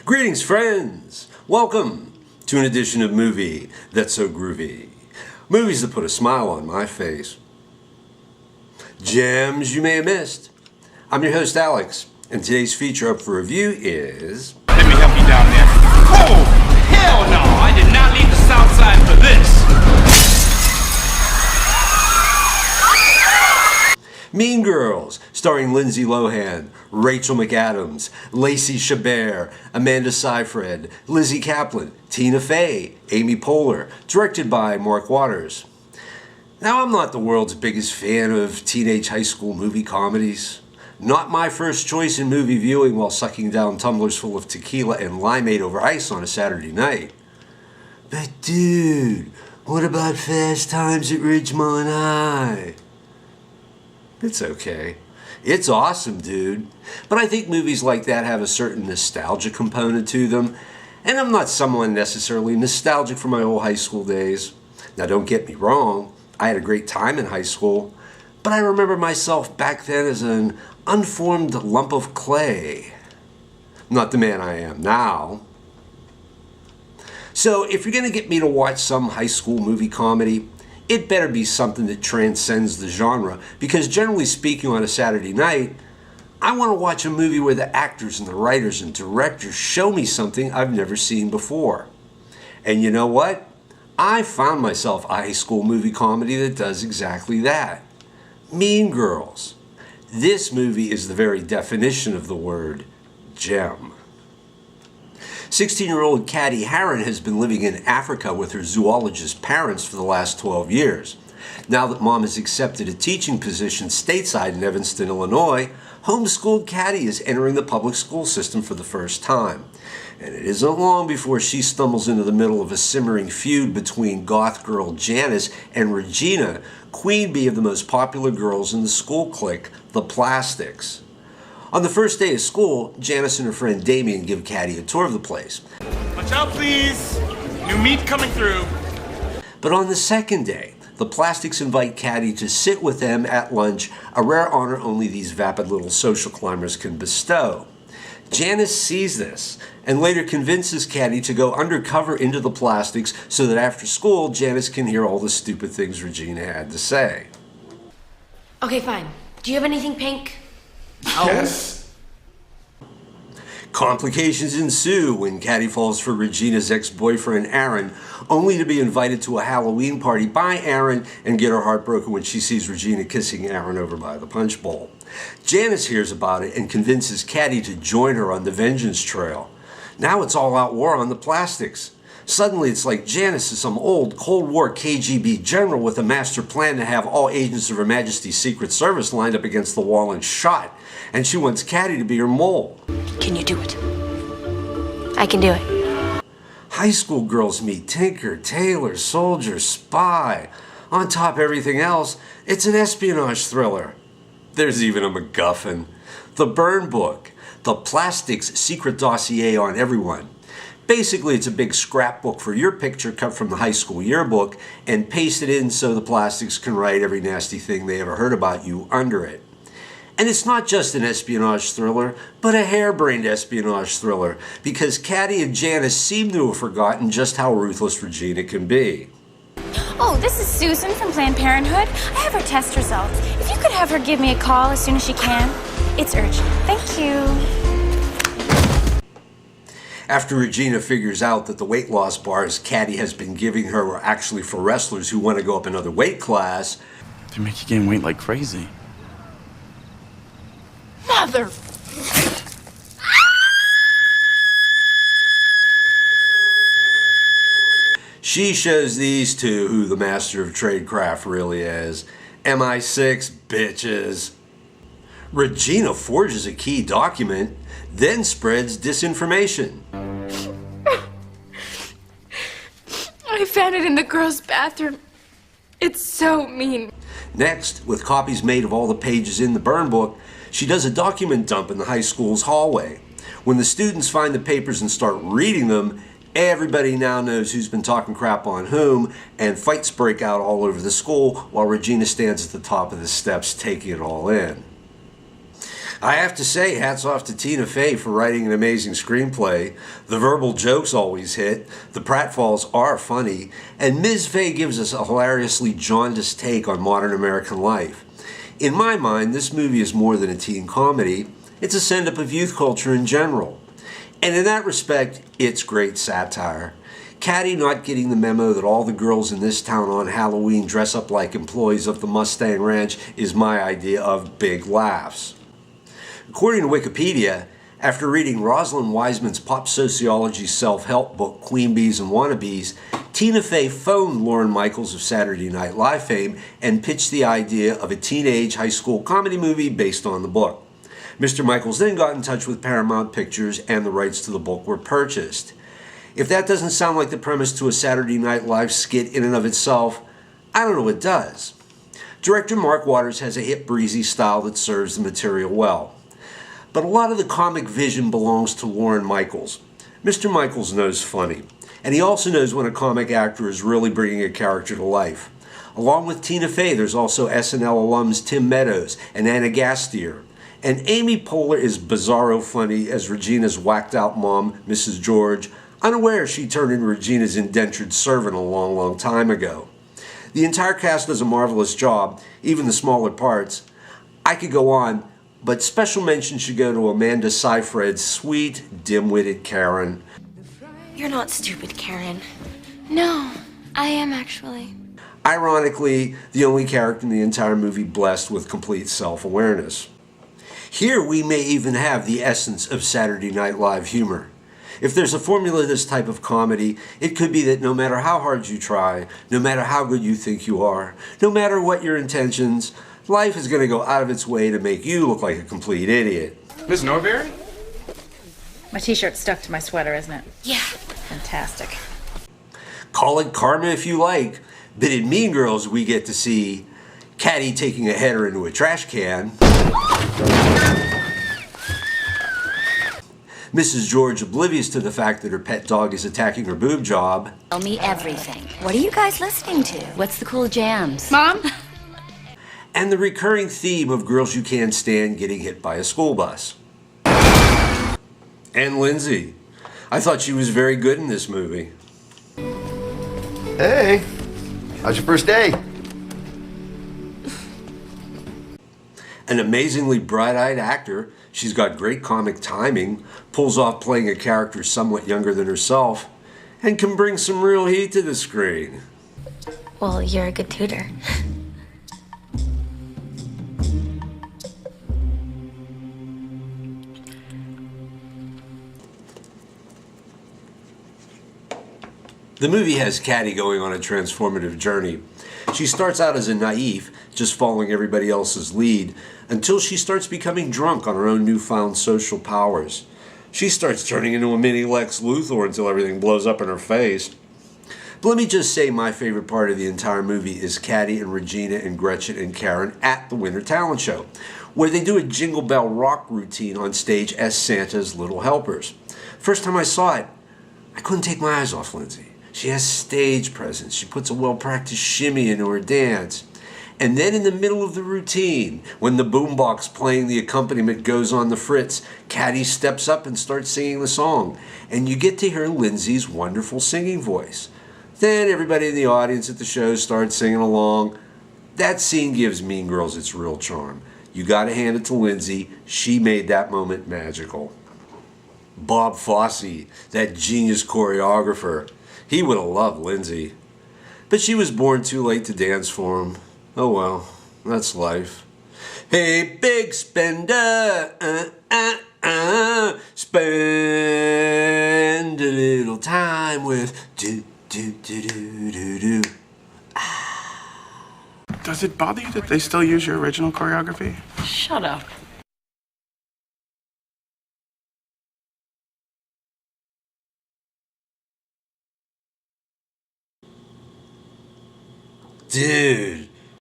Greetings, friends! Welcome to an edition of Movie That's So Groovy. Movies that put a smile on my face. Gems you may have missed. I'm your host, Alex, and today's feature up for review is... Let me help you down there. Oh, hell no! I did not leave the South Side for this! Mean Girls, starring Lindsay Lohan, Rachel McAdams, Lacey Chabert, Amanda Seyfried, Lizzie Kaplan, Tina Fey, Amy Poehler, directed by Mark Waters. Now, I'm not the world's biggest fan of teenage high school movie comedies. Not my first choice in movie viewing while sucking down tumblers full of tequila and limeade over ice on a Saturday night. But dude, what about Fast Times at Ridgemont High? It's okay. It's awesome, dude. But I think movies like that have a certain nostalgia component to them, and I'm not someone necessarily nostalgic for my old high school days. Now, don't get me wrong, I had a great time in high school, but I remember myself back then as an unformed lump of clay. Not the man I am now. So, if you're going to get me to watch some high school movie comedy, it better be something that transcends the genre, because generally speaking on a Saturday night, I want to watch a movie where the actors and the writers and directors show me something I've never seen before. And you know what? I found myself a high school movie comedy that does exactly that. Mean Girls. This movie is the very definition of the word gem. 16-year-old Cady Heron has been living in Africa with her zoologist parents for the last 12 years. Now that mom has accepted a teaching position stateside in Evanston, Illinois, homeschooled Cady is entering the public school system for the first time. And it isn't long before she stumbles into the middle of a simmering feud between goth girl Janice and Regina, queen bee of the most popular girls in the school clique, the Plastics. On the first day of school, Janice and her friend Damien give Cady a tour of the place. Watch out, please! New meat coming through. But on the second day, the Plastics invite Cady to sit with them at lunch, a rare honor only these vapid little social climbers can bestow. Janice sees this and later convinces Cady to go undercover into the Plastics so that after school, Janice can hear all the stupid things Regina had to say. Okay, fine. Do you have anything pink? Yes. Complications ensue when Cady falls for Regina's ex-boyfriend Aaron, only to be invited to a Halloween party by Aaron and get her heart broken when she sees Regina kissing Aaron over by the punch bowl. Janice hears about it and convinces Cady to join her on the vengeance trail. Now it's all-out war on the Plastics. Suddenly it's like Janice is some old Cold War KGB general with a master plan to have all agents of Her Majesty's Secret Service lined up against the wall and shot. And she wants Cady to be her mole. Can you do it? I can do it. High school girls meet tinker, tailor, soldier, spy. On top of everything else, it's an espionage thriller. There's even a MacGuffin. The Burn Book, the Plastics secret dossier on everyone. Basically, it's a big scrapbook for your picture cut from the high school yearbook and pasted in so the Plastics can write every nasty thing they ever heard about you under it. And it's not just an espionage thriller, but a harebrained espionage thriller, because Cady and Janice seem to have forgotten just how ruthless Regina can be. Oh, this is Susan from Planned Parenthood. I have her test results. If you could have her give me a call as soon as she can. It's urgent. Thank you. After Regina figures out that the weight loss bars Cady has been giving her are actually for wrestlers who want to go up another weight class... They make you gain weight like crazy. Mother... She shows these two who the master of tradecraft really is. MI6 bitches. Regina forges a key document, then spreads disinformation. I found it in the girls' bathroom. It's so mean. Next, with copies made of all the pages in the burn book, she does a document dump in the high school's hallway. When the students find the papers and start reading them, everybody now knows who's been talking crap on whom, and fights break out all over the school while Regina stands at the top of the steps taking it all in. I have to say, hats off to Tina Fey for writing an amazing screenplay. The verbal jokes always hit, the pratfalls are funny, and Ms. Fey gives us a hilariously jaundiced take on modern American life. In my mind, this movie is more than a teen comedy. It's a send-up of youth culture in general. And in that respect, it's great satire. Caddy not getting the memo that all the girls in this town on Halloween dress up like employees of the Mustang Ranch is my idea of big laughs. According to Wikipedia, after reading Rosalind Wiseman's pop sociology self-help book Queen Bees and Wannabes, Tina Fey phoned Lorne Michaels of Saturday Night Live fame and pitched the idea of a teenage high school comedy movie based on the book. Mr. Michaels then got in touch with Paramount Pictures and the rights to the book were purchased. If that doesn't sound like the premise to a Saturday Night Live skit in and of itself, I don't know what does. Director Mark Waters has a hip, breezy style that serves the material well. But a lot of the comic vision belongs to Lorne Michaels. Mr. Michaels knows funny, and he also knows when a comic actor is really bringing a character to life. Along with Tina Fey, there's also SNL alums Tim Meadows and Anna Gasteyer. And Amy Poehler is bizarro funny as Regina's whacked-out mom, Mrs. George, unaware she turned into Regina's indentured servant a long, long time ago. The entire cast does a marvelous job, even the smaller parts. I could go on, but special mention should go to Amanda Seyfried's sweet, dim-witted Karen. You're not stupid, Karen. No, I am actually. Ironically, the only character in the entire movie blessed with complete self-awareness. Here we may even have the essence of Saturday Night Live humor. If there's a formula to this type of comedy, it could be that no matter how hard you try, no matter how good you think you are, no matter what your intentions, life is going to go out of its way to make you look like a complete idiot. Miss Norberry? My t-shirt's stuck to my sweater, isn't it? Yeah. Fantastic. Call it karma if you like, but in Mean Girls we get to see Caddy taking a header into a trash can, Mrs. George oblivious to the fact that her pet dog is attacking her boob job, Tell me everything. What are you guys listening to? What's the cool jams? Mom? and the recurring theme of girls you can't stand getting hit by a school bus. And Lindsay. I thought she was very good in this movie. Hey, how's your first day? An amazingly bright-eyed actor, she's got great comic timing, pulls off playing a character somewhat younger than herself, and can bring some real heat to the screen. Well, you're a good tutor. The movie has Caddy going on a transformative journey. She starts out as a naif, just following everybody else's lead, until she starts becoming drunk on her own newfound social powers. She starts turning into a mini Lex Luthor until everything blows up in her face. But let me just say my favorite part of the entire movie is Caddy and Regina and Gretchen and Karen at the Winter Talent Show, where they do a Jingle Bell Rock routine on stage as Santa's little helpers. First time I saw it, I couldn't take my eyes off Lindsay. She has stage presence. She puts a well-practiced shimmy into her dance. And then in the middle of the routine, when the boombox playing the accompaniment goes on the fritz, Caddy steps up and starts singing the song. And you get to hear Lindsay's wonderful singing voice. Then everybody in the audience at the show starts singing along. That scene gives Mean Girls its real charm. You gotta hand it to Lindsay. She made that moment magical. Bob Fosse, that genius choreographer. He would have loved Lindsay. But she was born too late to dance for him. Oh well, that's life. Hey, big spender, spend a little time with do. Does it bother you that they still use your original choreography? Shut up. Dude,